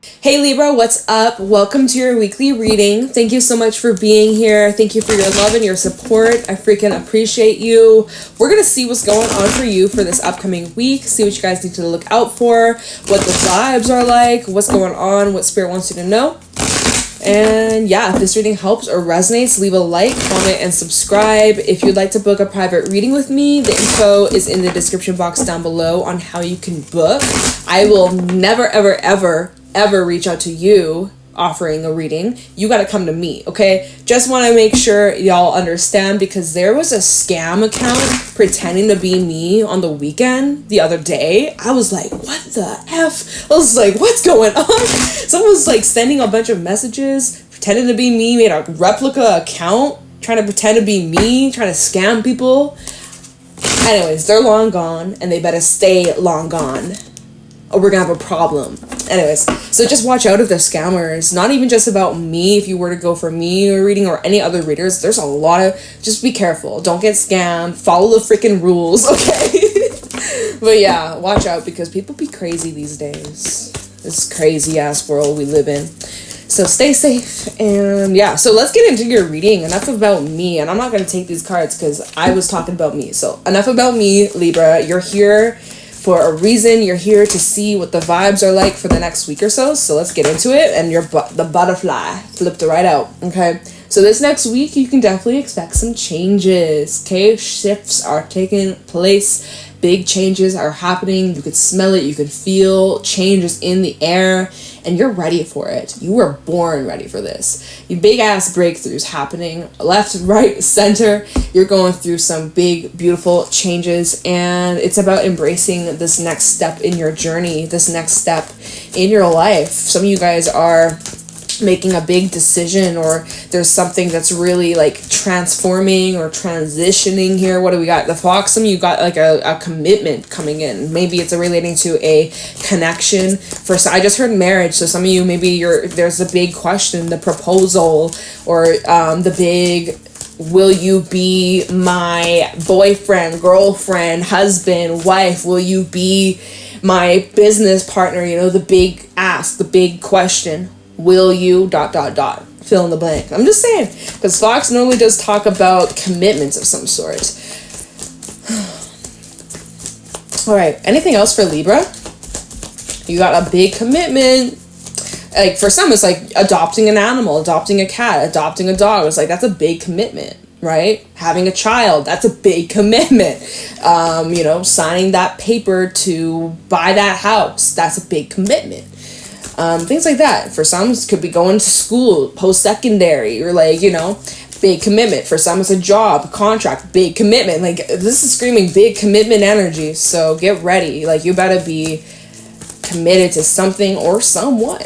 Hey Libra, what's up? Welcome to your weekly reading. Thank you so much for being here. Thank you for your love and your support. I freaking appreciate you. We're going to see what's going on for you for this upcoming week. See what you guys need to look out for, what the vibes are like, what's going on, what Spirit wants you to know. And yeah, if this reading helps or resonates, leave a like, comment, and subscribe. If you'd like to book a private reading with me, the info is in the description box down below on how you can book. I will never, ever reach out to you offering a reading. You got to come to me, okay? Just want to make sure y'all understand, because there was a scam account pretending to be me on the weekend the other day. I was like, what the F? I was like, what's going on? Someone was like sending a bunch of messages, pretending to be me, made a replica account, trying to pretend to be me, trying to scam people. Anyways, they're long gone, and they better stay long gone, or we're gonna have a problem. Anyways, so just watch out of the scammers. Not even just about me. If you were to go for me or reading or any other readers, there's a lot of, just be careful. Don't get scammed. Follow the freaking rules, okay? But yeah, watch out, because people be crazy these days. This crazy ass world we live in. So stay safe. And yeah, so let's get into your reading. Enough about me. And I'm not going to take these cards because I was talking about me. So enough about me, Libra. You're here for a reason. You're here to see what the vibes are like for the next week or so. So let's get into it. And the butterfly flipped right out. Okay. So this next week, you can definitely expect some changes. Okay. Shifts are taking place. Big changes are happening. You could smell it. You could feel changes in the air. And you're ready for it. You were born ready for this. You big ass breakthroughs happening left, right, center. You're going through some big, beautiful changes, and it's about embracing this next step in your journey, this next step in your life. Some of you guys are making a big decision, or there's something that's really like transforming or transitioning here. What do we got? The fox. Some of you got like a commitment coming in. Maybe it's relating to a connection. I just heard marriage, so some of you, maybe there's a big question, the proposal, or the big, will you be my boyfriend, girlfriend, husband, wife? Will you be my business partner? You know, the big ask, the big question. Will you ... fill in the blank. I'm just saying, because Fox normally does talk about commitments of some sort. All right, anything else for Libra? You got a big commitment. Like for some, it's like adopting an animal, adopting a cat, adopting a dog. It's like, that's a big commitment, right? Having a child, that's a big commitment. You know, signing that paper to buy that house, that's a big commitment. Things like that. For some, it could be going to school, post-secondary, or like, you know, big commitment. For some, it's a job, contract, big commitment. Like, this is screaming big commitment energy. So get ready. Like, you better be committed to something or someone.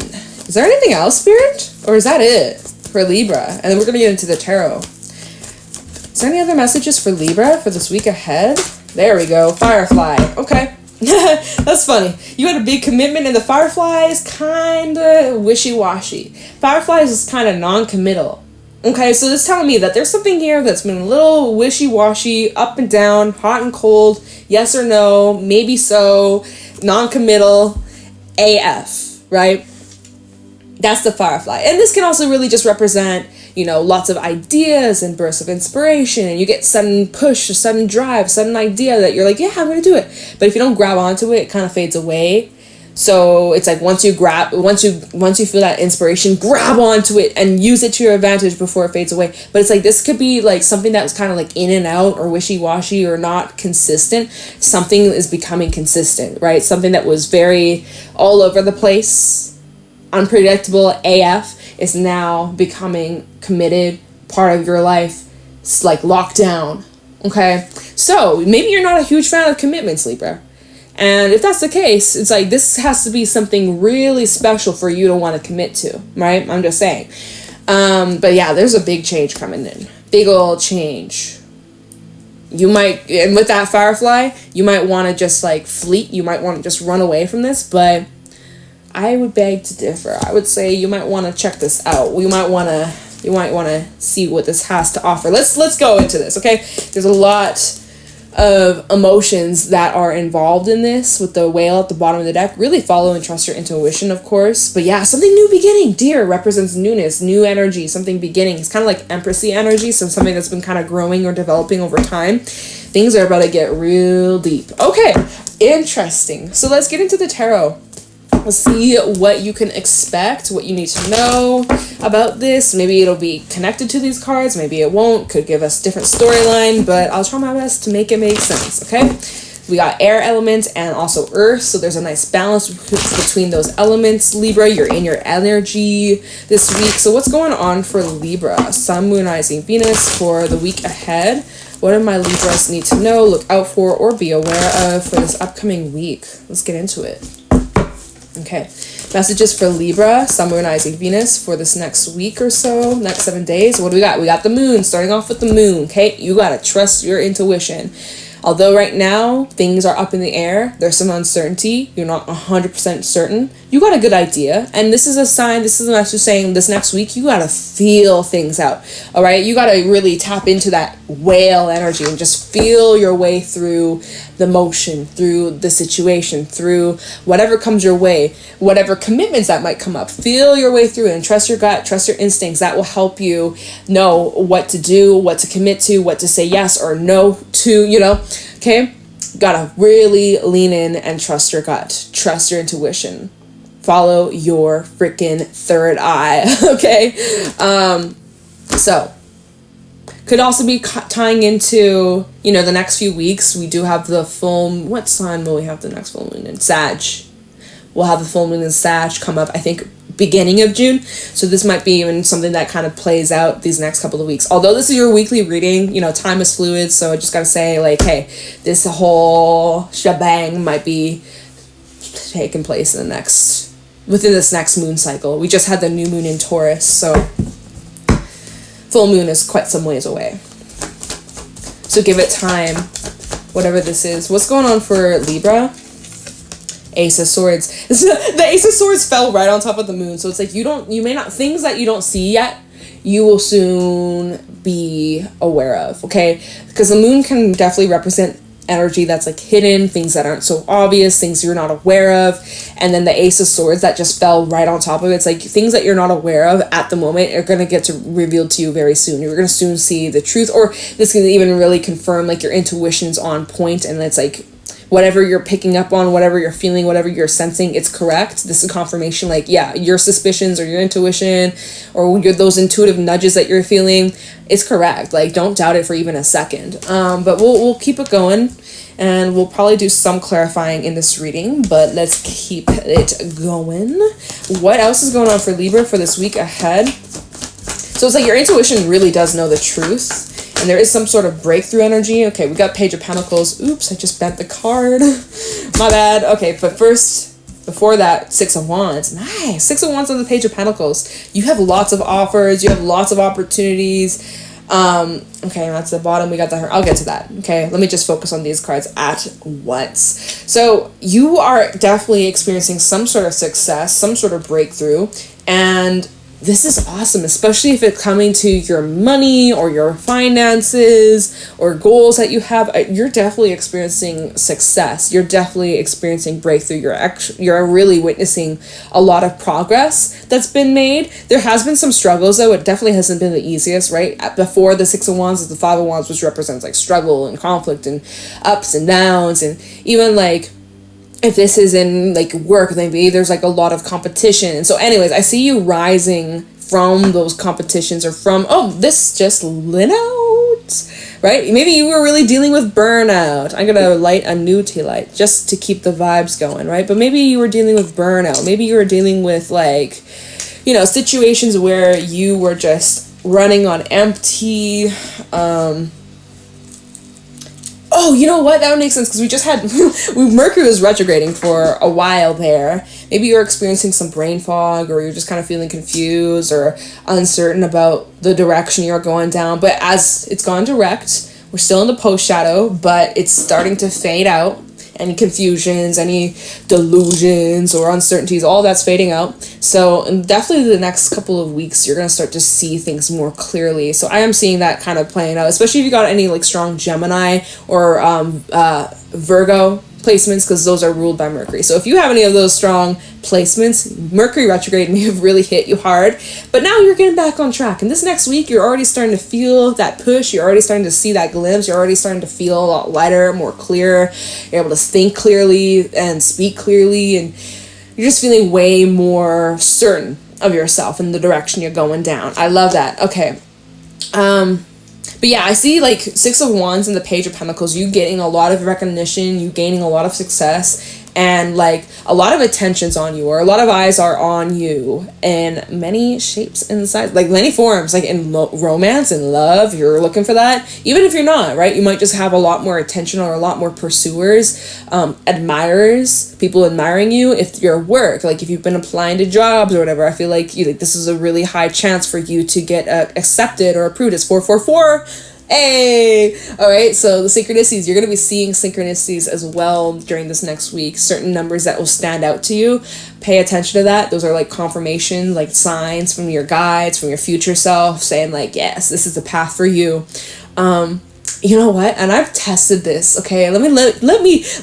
Is there anything else, Spirit? Or is that it for Libra? And then we're going to get into the tarot. Is there any other messages for Libra for this week ahead? There we go. Firefly. Okay. That's funny. You had a big commitment, and the Firefly is kind of wishy-washy. Firefly is kind of non-committal. Okay, so this is telling me that there's something here that's been a little wishy-washy, up and down, hot and cold, yes or no, maybe so, non-committal, AF, right? That's the Firefly. And this can also really just represent, you know, lots of ideas and bursts of inspiration, and you get sudden push, a sudden drive, sudden idea that you're like, yeah, I'm gonna do it. But if you don't grab onto it, it kind of fades away. So it's like once you feel that inspiration, grab onto it and use it to your advantage before it fades away. But it's like, this could be like something that was kind of like in and out, or wishy-washy, or not consistent. Something is becoming consistent, right? Something that was very all over the place, unpredictable AF, is now becoming committed, part of your life. It's like locked down. Okay, so maybe you're not a huge fan of commitments, Libra, and if that's the case, it's like this has to be something really special for you to want to commit to, right? I'm just saying. But yeah, there's a big change coming in, big old change. You might, and with that Firefly, you might want to just like fleet, you might want to just run away from this, but I would beg to differ. I would say you might want to check this out. You might want to see what this has to offer. Let's go into this, okay? There's a lot of emotions that are involved in this with the whale at the bottom of the deck. Really follow and trust your intuition, of course. But yeah, something new beginning. Deer represents newness, new energy, something beginning. It's kind of like empressy energy, so something that's been kind of growing or developing over time. Things are about to get real deep. Okay, interesting. So let's get into the tarot. Let's see what you can expect, what you need to know about this. Maybe it'll be connected to these cards, maybe it won't. Could give us different storyline, but I'll try my best to make it make sense, okay? We got air elements and also earth, so there's a nice balance between those elements. Libra, you're in your energy this week. So what's going on for Libra? Sun, Moon, Rising, Venus for the week ahead. What do my Libras need to know, look out for, or be aware of for this upcoming week? Let's get into it. Okay, messages for Libra, Sun, Moon, Rising, Venus for this next week or so, next 7 days. What do we got? We got the moon, starting off with the moon, okay? You gotta trust your intuition. Although right now, things are up in the air, there's some uncertainty, you're not 100% certain, you got a good idea. And this is a sign, this is a message saying this next week, you gotta feel things out, all right? You gotta really tap into that whale energy and just feel your way through the motion, through the situation, through whatever comes your way, whatever commitments that might come up. Feel your way through it and trust your gut, trust your instincts. That will help you know what to do, what to commit to, what to say yes or no to, you know, okay? Gotta really lean in and trust your gut, trust your intuition. Follow your freaking third eye, okay? So could also be tying into, you know, the next few weeks. We do have the full, what sign will we have the next full moon in? Sag. We'll have the full moon in Sag come up, I think, beginning of June. So this might be even something that kind of plays out these next couple of weeks. Although this is your weekly reading, you know, time is fluid. So I just got to say, like, hey, this whole shebang might be taking place in within this next moon cycle. We just had the new moon in Taurus, so full moon is quite some ways away. So give it time, whatever this is. What's going on for Libra? Ace of Swords. The Ace of Swords fell right on top of the moon. So it's like you may not, things that you don't see yet, you will soon be aware of, okay? Because the moon can definitely represent energy that's like hidden, things that aren't so obvious, things you're not aware of. And then the Ace of Swords that just fell right on top of it, it's like things that you're not aware of at the moment are going to get revealed to you very soon. You're going to soon see the truth, or this can even really confirm like your intuition's on point, and it's like whatever you're picking up on, whatever you're feeling, whatever you're sensing, it's correct. This is confirmation, like, yeah, your suspicions or your intuition or those intuitive nudges that you're feeling, it's correct. Like, don't doubt it for even a second. But we'll keep it going, and we'll probably do some clarifying in this reading, but let's keep it going. What else is going on for Libra for this week ahead? So it's like your intuition really does know the truth. And there is some sort of breakthrough energy. Okay, we got Page of Pentacles. Oops, I just bent the card. My bad. Okay, but first, before that, Six of Wands. Nice. Six of Wands on the Page of Pentacles. You have lots of offers. You have lots of opportunities. Okay, that's the bottom. We got the... I'll get to that. Okay, let me just focus on these cards at once. So you are definitely experiencing some sort of success, some sort of breakthrough. And this is awesome, especially if it's coming to your money or your finances or goals that you have. You're definitely experiencing success. You're definitely experiencing breakthrough. You're really witnessing a lot of progress that's been made. There has been some struggles, though. It definitely hasn't been the easiest, right? Before the Six of Wands is the Five of Wands, which represents like struggle and conflict and ups and downs, and even like if this is in like work, maybe there's like a lot of competition. And so anyways, I see you rising from those competitions, or from, oh, this just lit out, right? Maybe you were really dealing with burnout. I'm gonna light a new tea light just to keep the vibes going, right? But maybe you were dealing with burnout. Maybe you were dealing with like, you know, situations where you were just running on empty. Oh, you know what? That would make sense, because we just had Mercury was retrograding for a while there. Maybe you're experiencing some brain fog, or you're just kind of feeling confused or uncertain about the direction you're going down. But as it's gone direct, we're still in the post shadow, but it's starting to fade out. any confusions, any delusions or uncertainties, all that's fading out. So definitely the next couple of weeks, you're going to start to see things more clearly. So I am seeing that kind of playing out, especially if you got any like strong Gemini or Virgo placements, because those are ruled by Mercury. So if you have any of those strong placements, Mercury retrograde may have really hit you hard, but now you're getting back on track. And this next week, you're already starting to feel that push. You're already starting to see that glimpse. You're already starting to feel a lot lighter, more clear. You're able to think clearly and speak clearly, and you're just feeling way more certain of yourself and the direction you're going down. I love that. Okay. But yeah, I see like 6 of Wands and the Page of Pentacles, you getting a lot of recognition, you gaining a lot of success, and like a lot of attention's on you, or a lot of eyes are on you in many shapes and sizes, like many forms, like in romance and love. You're looking for that, even if you're not, right? You might just have a lot more attention or a lot more pursuers, admirers, people admiring you. If your work, like if you've been applying to jobs or whatever, I feel like this is a really high chance for you to get accepted or approved. It's 444. Hey, all right, so the synchronicities, you're going to be seeing synchronicities as well during this next week. Certain numbers that will stand out to you. Pay attention to that. Those are like confirmation, like signs from your guides, from your future self, saying like, yes, this is the path for you. You know what? And I've tested this, okay? Let me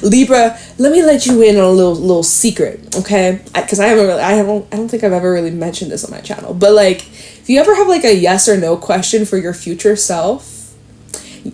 Libra, let me let you in on a little secret, okay? Because I don't think I've ever really mentioned this on my channel. But like, if you ever have like a yes or no question for your future self,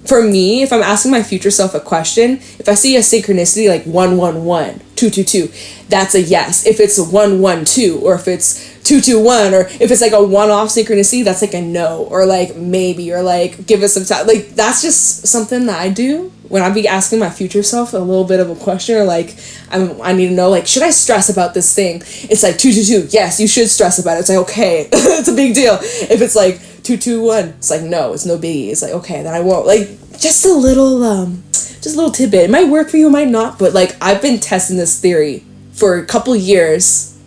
for me, if I'm asking my future self a question, if I see a synchronicity like 111, 222, that's a yes. If it's 112, or if it's 221, or if it's like a one-off synchronicity, that's like a no, or like maybe, or like give us some time. Like that's just something that I do when I be asking my future self a little bit of a question, or like I need to know, like, should I stress about this thing? It's like 222, yes, you should stress about it. It's like, okay, it's a big deal. If it's like 221, it's like, no, it's no biggie. It's like, okay, then I won't. Like just a little tidbit. It might work for you, it might not, but like I've been testing this theory for a couple years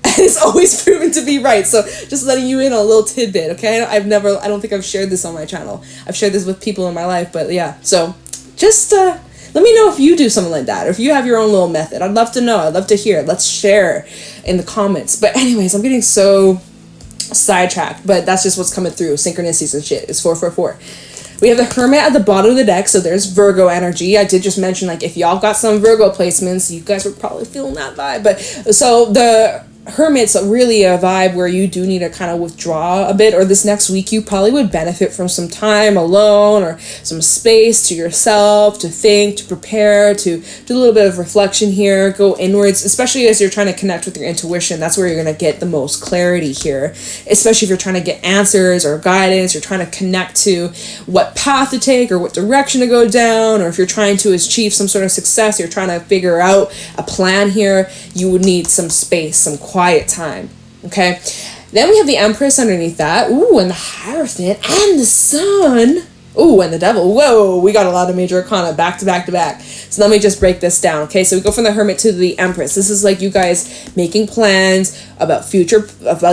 and it's always proven to be right. So just letting you in on a little tidbit, okay? I don't think I've shared this on my channel. I've shared this with people in my life, but yeah. So just let me know if you do something like that, or if you have your own little method. I'd love to know. I'd love to hear. Let's share in the comments. But anyways, I'm getting so sidetracked, but that's just what's coming through. Synchronicities and shit. It's 444. We have the Hermit at the bottom of the deck, so there's Virgo energy. I did just mention, like, if y'all got some Virgo placements, you guys were probably feeling that vibe. But so the Hermit's really a vibe where you do need to kind of withdraw a bit, or this next week you probably would benefit from some time alone, or some space to yourself, to think, to prepare, to do a little bit of reflection here, go inwards, especially as you're trying to connect with your intuition. That's where you're going to get the most clarity here, especially if you're trying to get answers or guidance, you're trying to connect to what path to take or what direction to go down, or if you're trying to achieve some sort of success, you're trying to figure out a plan here, you would need some space, some quiet time, okay? Then we have the Empress underneath that. Ooh, and the Hierophant and the Sun. Ooh, and the Devil. Whoa, we got a lot of major arcana back to back to back. So let me just break this down, okay? So we go from the Hermit to the Empress. This is like you guys making plans about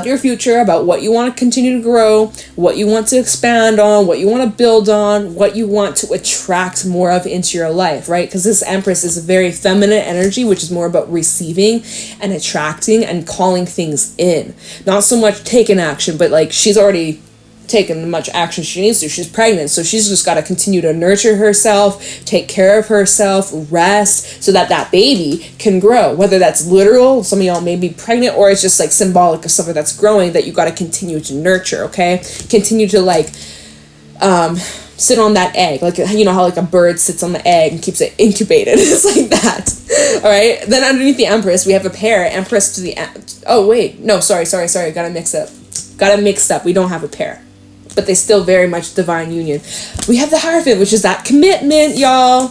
your future, about what you want to continue to grow, what you want to expand on, what you want to build on, what you want to attract more of into your life, right? Because this Empress is a very feminine energy, which is more about receiving and attracting and calling things in. Not so much taking action, but like she's already taken much action she needs to. She's pregnant, so she's just got to continue to nurture herself, take care of herself, rest, so that that baby can grow. Whether that's literal, some of y'all may be pregnant, or it's just like symbolic of something that's growing that you got to continue to nurture, okay? Continue to like sit on that egg, like, you know how like a bird sits on the egg and keeps it incubated. It's like that. All right, then underneath the Empress we have a pair. Empress to the oh wait, no, sorry, got it mixed up. We don't have a pair, but they still very much divine union. We have the Hierophant, which is that commitment, y'all.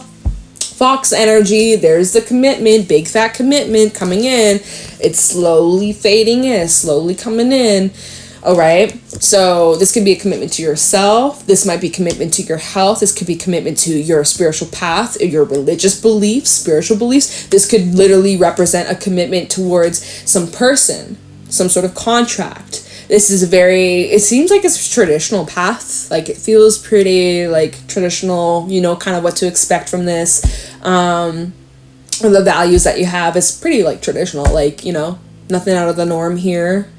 Fox energy, there's the commitment, big fat commitment coming in. It's slowly fading in, slowly coming in. All right, so this could be a commitment to yourself. This might be commitment to your health. This could be commitment to your spiritual path, your religious beliefs, spiritual beliefs. This could literally represent a commitment towards some person, some sort of contract. This is it seems like it's a traditional path. Like it feels pretty like traditional, you know, kind of what to expect from this. the values that you have is pretty like traditional, like, you know, nothing out of the norm here.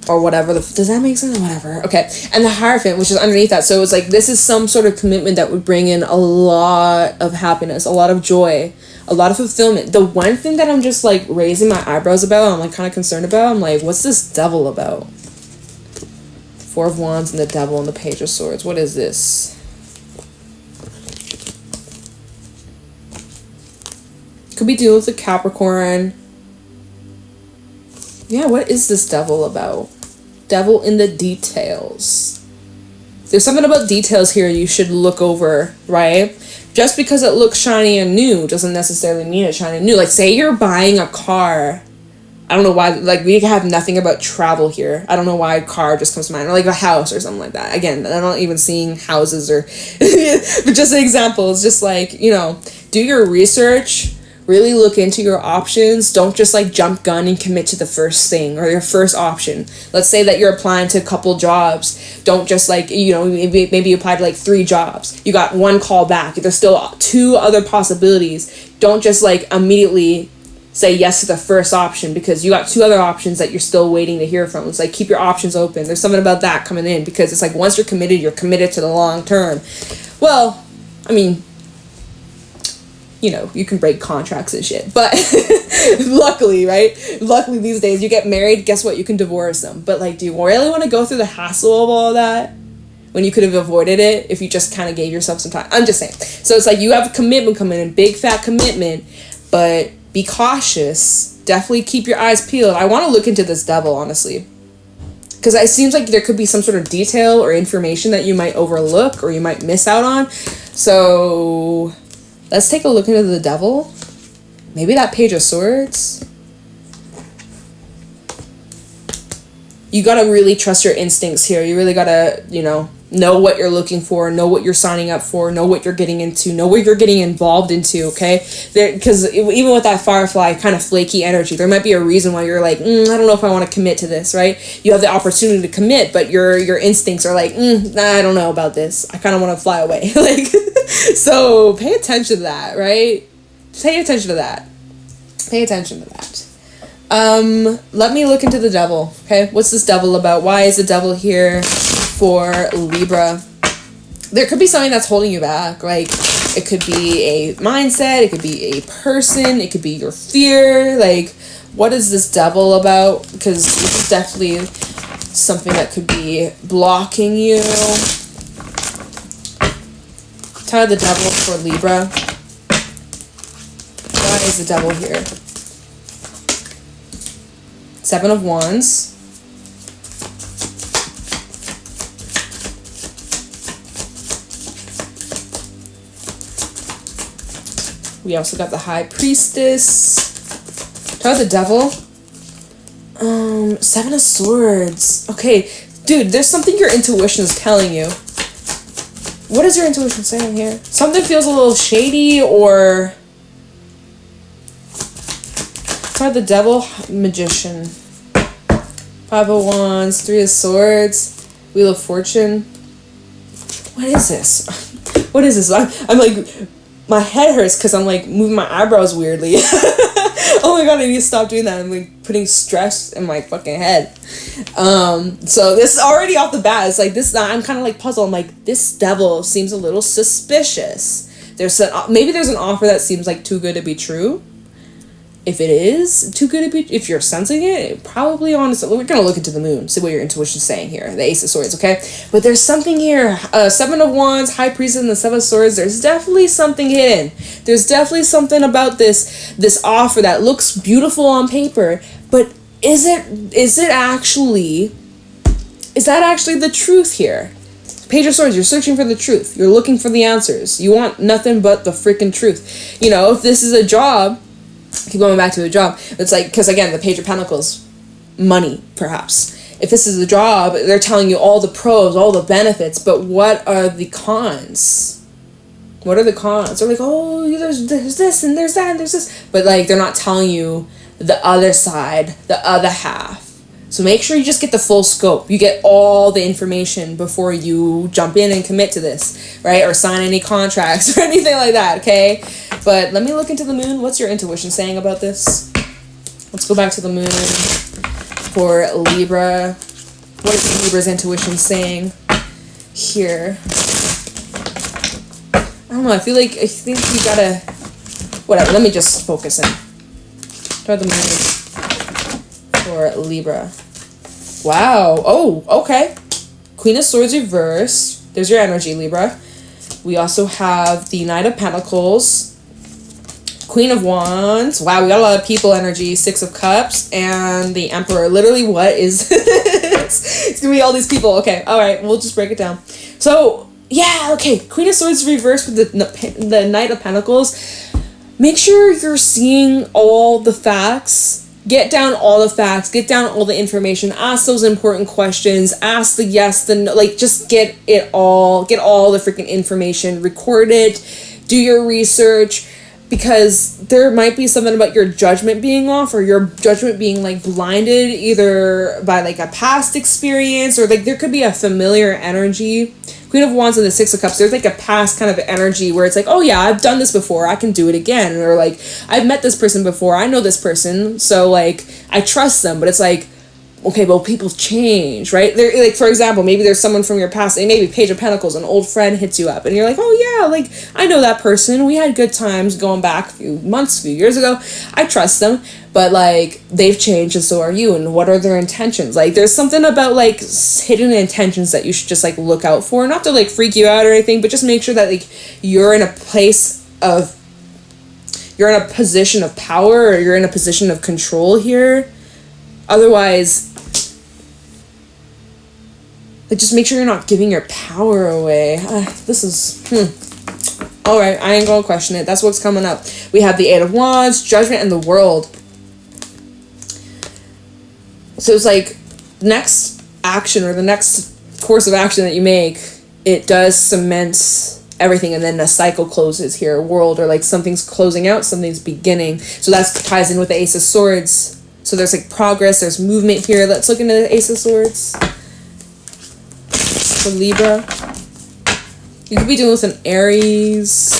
Or whatever. Does that make sense? Whatever. Okay. And the Hierophant, which is underneath that. So it's like, this is some sort of commitment that would bring in a lot of happiness, a lot of joy, a lot of fulfillment. The one thing that I'm just like raising my eyebrows about, I'm like kind of concerned about, I'm like, what's this Devil about? Four of Wands and the Devil and the Page of Swords. What is this? Could be dealing with the Capricorn. Yeah, what is this Devil about? Devil in the details. There's something about details here you should look over, right? Just because it looks shiny and new doesn't necessarily mean it's shiny and new. Like, say you're buying a car. I don't know why, like, we have nothing about travel here. I don't know why car just comes to mind. Or, like, a house or something like that. Again, I'm not even seeing houses or... but just an example. It's just like, you know, do your research. Really look into your options. Don't just like jump gun and commit to the first thing or your first option. Let's say that you're applying to a couple jobs. Don't just like, you know, maybe you applied to like 3 jobs. You got 1 call back. There's still 2 other possibilities. Don't just like immediately say yes to the first option because you got 2 other options that you're still waiting to hear from. It's like, keep your options open. There's something about that coming in because it's like, once you're committed to the long term. Well, I mean, you know, you can break contracts and shit. But luckily, right? Luckily these days, you get married, guess what? You can divorce them. But like, do you really want to go through the hassle of all of that when you could have avoided it if you just kind of gave yourself some time? I'm just saying. So it's like, you have a commitment coming in, big fat commitment, but be cautious. Definitely keep your eyes peeled. I want to look into this Devil, honestly. Because it seems like there could be some sort of detail or information that you might overlook or you might miss out on. So... let's take a look into the Devil. Maybe that Page of Swords. You gotta really trust your instincts here. You really gotta, you know what you're looking for, know what you're signing up for, know what you're getting into, know what you're getting involved into, okay? Because even with that Firefly kind of flaky energy, there might be a reason why you're like, I don't know if I want to commit to this, right? You have the opportunity to commit, but your instincts are like, I don't know about this. I kind of want to fly away. Like, so pay attention to that, right? Pay attention to that. Pay attention to that. Let me look into the Devil, okay? What's this Devil about? Why is the Devil here for Libra? There could be something that's holding you back. Like, it could be a mindset, it could be a person, it could be your fear. Like, what is this Devil about? Because this is definitely something that could be blocking you. Tell the Devil for Libra. Why is the Devil here? 7 of Wands. We also got the High Priestess. Tell the Devil. 7 of Swords. Okay, dude, there's something your intuition is telling you. What is your intuition saying here? Something feels a little shady, or... Tell the Devil, Magician. 5 of Wands, 3 of Swords, Wheel of Fortune. What is this? What is this? I'm like... My head hurts because I'm like moving my eyebrows weirdly. Oh my god, I need to stop doing that. I'm like putting stress in my fucking head. So this is already off the bat. It's like this. I'm kind of like puzzled. I'm like, this Devil seems a little suspicious. Maybe there's an offer that seems like too good to be true. If it is too good to be, if you're sensing it, probably honestly, we're gonna look into the moon, see what your intuition's saying here. The Ace of Swords, okay? But there's something here. 7 of Wands, High Priestess, and the 7 of Swords. There's definitely something hidden. There's definitely something about this offer that looks beautiful on paper, but is that actually the truth here? Page of Swords, you're searching for the truth. You're looking for the answers. You want nothing but the freaking truth. You know, if this is a job, keep going back to the job. It's like, because again, the Page of Pentacles, money, perhaps. If this is a job, they're telling you all the pros, all the benefits, but what are the cons? What are the cons? They're like, oh, there's this and there's that and there's this. But like, they're not telling you the other side, the other half. So make sure you just get the full scope. You get all the information before you jump in and commit to this, right? Or sign any contracts or anything like that, okay? But let me look into the moon. What's your intuition saying about this? Let's go back to the moon for Libra. What is Libra's intuition saying here? I don't know. I think you gotta... Whatever. Let me just focus in. Try the moon for Libra. Wow. Oh, okay. Queen of Swords reversed. There's your energy, Libra. We also have the Knight of Pentacles. Queen of Wands. Wow, we got a lot of people energy. Six of Cups. And the Emperor. Literally, what is this? It's gonna be all these people. Okay, alright. We'll just break it down. So, yeah, okay. Queen of Swords reversed with the Knight of Pentacles. Make sure you're seeing all the facts. Get down all the facts, get down all the information, ask those important questions, ask the yes, the no, like just get all the freaking information, record it, do your research, because there might be something about your judgment being off or your judgment being like blinded either by like a past experience or like there could be a familiar energy. Queen of Wands and the Six of Cups, there's like a past kind of energy where it's like, oh yeah, I've done this before, I can do it again. Or like, I've met this person before, I know this person, so like, I trust them. But it's like, okay, well, people change, right? They're like, for example, maybe there's someone from your past, maybe Page of Pentacles, an old friend hits you up, and you're like, oh yeah, like, I know that person, we had good times going back a few months, a few years ago, I trust them, but like, they've changed and so are you, and what are their intentions? Like, there's something about like, hidden intentions that you should just like, look out for, not to like, freak you out or anything, but just make sure that like, you're in a place of, you're in a position of power, or you're in a position of control here. Otherwise, like, just make sure you're not giving your power away. This is, Alright, I ain't gonna question it. That's what's coming up. We have the Eight of Wands, Judgment, and the World. So it's like, next action, or the next course of action that you make, it does cement everything, and then a cycle closes here. World, or like something's closing out, something's beginning. So that ties in with the Ace of Swords. So there's like progress, there's movement here. Let's look into the Ace of Swords. For Libra, you could be dealing with an Aries,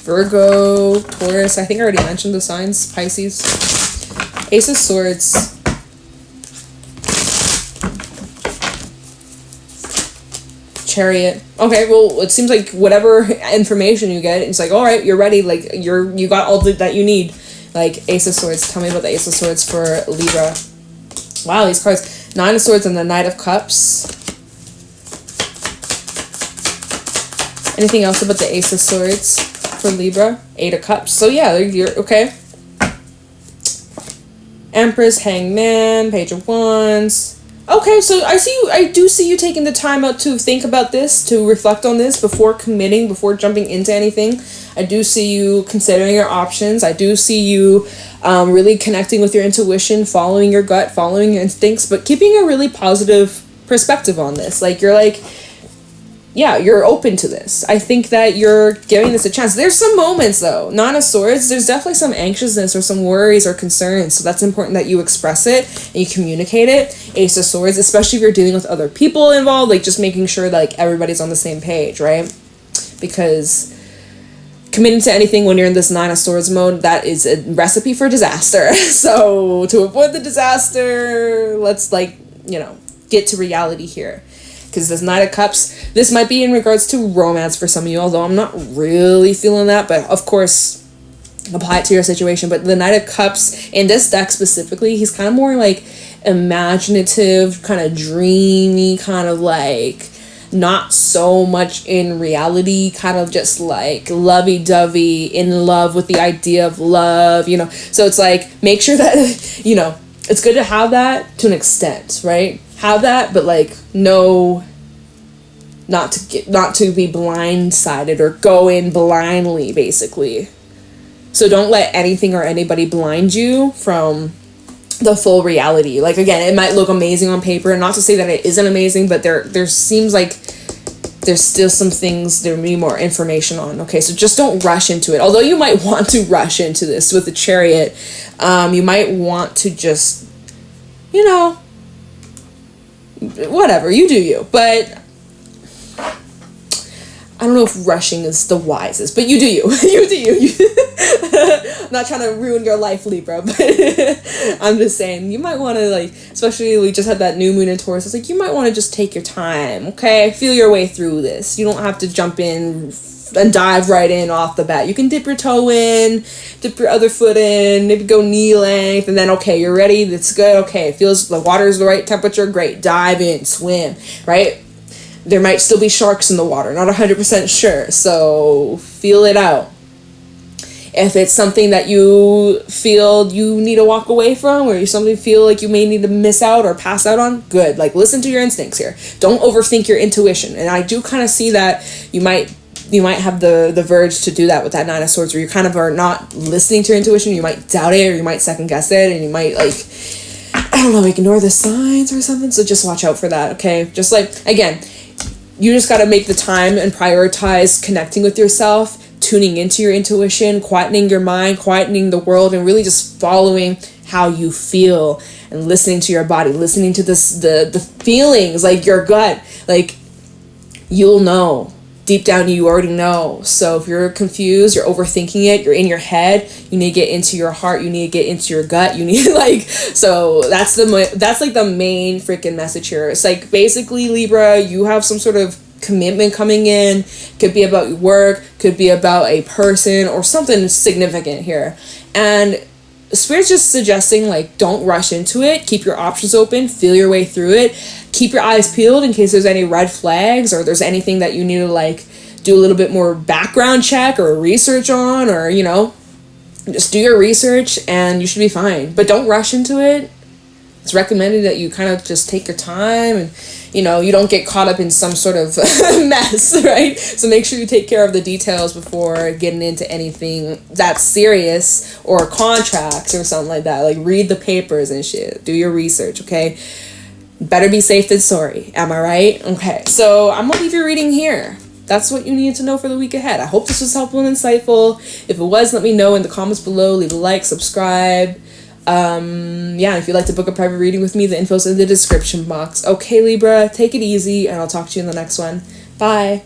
Virgo, Taurus. I think I already mentioned the signs. Pisces. Ace of Swords. Chariot. Okay, well, it seems like whatever information you get, it's like, all right, you're ready. Like you got all that you need. Like Ace of Swords. Tell me about the Ace of Swords for Libra. Wow, these cards. Nine of Swords and the Knight of Cups. Anything else about the Ace of Swords for Libra? Eight of Cups. So yeah, you're okay. Empress, Hangman, Page of Wands. Okay, so I do see you taking the time out to think about this, to reflect on this before committing, before jumping into anything. I do see you considering your options. I do see you really connecting with your intuition, following your gut, following your instincts, but keeping a really positive perspective on this. Like, you're like, yeah, you're open to this. I think that you're giving this a chance. There's some moments, though. Nine of Swords, there's definitely some anxiousness or some worries or concerns. So that's important that you express it and you communicate it. Ace of Swords, especially if you're dealing with other people involved, like just making sure that like everybody's on the same page, right? Because committing to anything when you're in this Nine of Swords mode, that is a recipe for disaster. So to avoid the disaster, let's like, get to reality here. Because this Knight of Cups, this might be in regards to romance for some of you, although I'm not really feeling that, but of course, apply it to your situation. But the Knight of Cups, in this deck specifically, he's kind of more like imaginative, kind of dreamy, kind of like not so much in reality, kind of just like lovey-dovey, in love with the idea of love, So it's like, make sure that, it's good to have that to an extent, right? Have that, but like no, not to be blindsided or go in blindly, basically. So don't let anything or anybody blind you from the full reality. Like, again, it might look amazing on paper, not to say that it isn't amazing, but there seems like there's still some things there may be more information on. Okay, so just don't rush into it. Although you might want to rush into this with the Chariot, you might want to just, whatever, you do you. But I don't know if rushing is the wisest, but you do you. You do you. I'm not trying to ruin your life, Libra, but I'm just saying, you might want to, like, especially we just had that new moon in Taurus, it's like, you might want to just take your time, okay? Feel your way through this. You don't have to jump in and dive right in off the bat. You can dip your toe in, dip your other foot in, maybe go knee length, and then, okay, you're ready, that's good, okay, it feels, the water's the right temperature, great, dive in, swim, right? There might still be sharks in the water, not 100% sure, so feel it out. If it's something that you feel you need to walk away from, or you something feel like you may need to miss out or pass out on, good. Like, listen to your instincts here. Don't overthink your intuition. And I do kind of see that you might have the verge to do that with that Nine of Swords, where you kind of are not listening to your intuition. You might doubt it, or you might second guess it, and you might, like, I don't know, ignore the signs or something. So just watch out for that, okay? Just like, again, you just got to make the time and prioritize connecting with yourself, tuning into your intuition, quietening your mind, quietening the world, and really just following how you feel and listening to your body, listening to the feelings, like your gut. Like, you'll know. Deep down, you already know. So if you're confused, you're overthinking it, you're in your head, you need to get into your heart, you need to get into your gut, you need, like, so that's like the main freaking message here. It's like, basically, Libra, you have some sort of commitment coming in. Could be about your work, could be about a person, or something significant here. And Spirit's just suggesting, like, don't rush into it. Keep your options open. Feel your way through it. Keep your eyes peeled in case there's any red flags, or there's anything that you need to, like, do a little bit more background check or research on, or, you know, just do your research and you should be fine. But don't rush into it. It's recommended that you kind of just take your time and, you know, you don't get caught up in some sort of mess, right? So make sure you take care of the details before getting into anything that's serious, or contracts or something like that. Like, read the papers and shit. Do your research, okay? Better be safe than sorry. Am I right? Okay, so I'm gonna leave your reading here. That's what you need to know for the week ahead. I hope this was helpful and insightful. If it was, let me know in the comments below. Leave a like, subscribe. Yeah, if you'd like to book a private reading with me, the info's in the description box. Okay, Libra, take it easy, and I'll talk to you in the next one. Bye.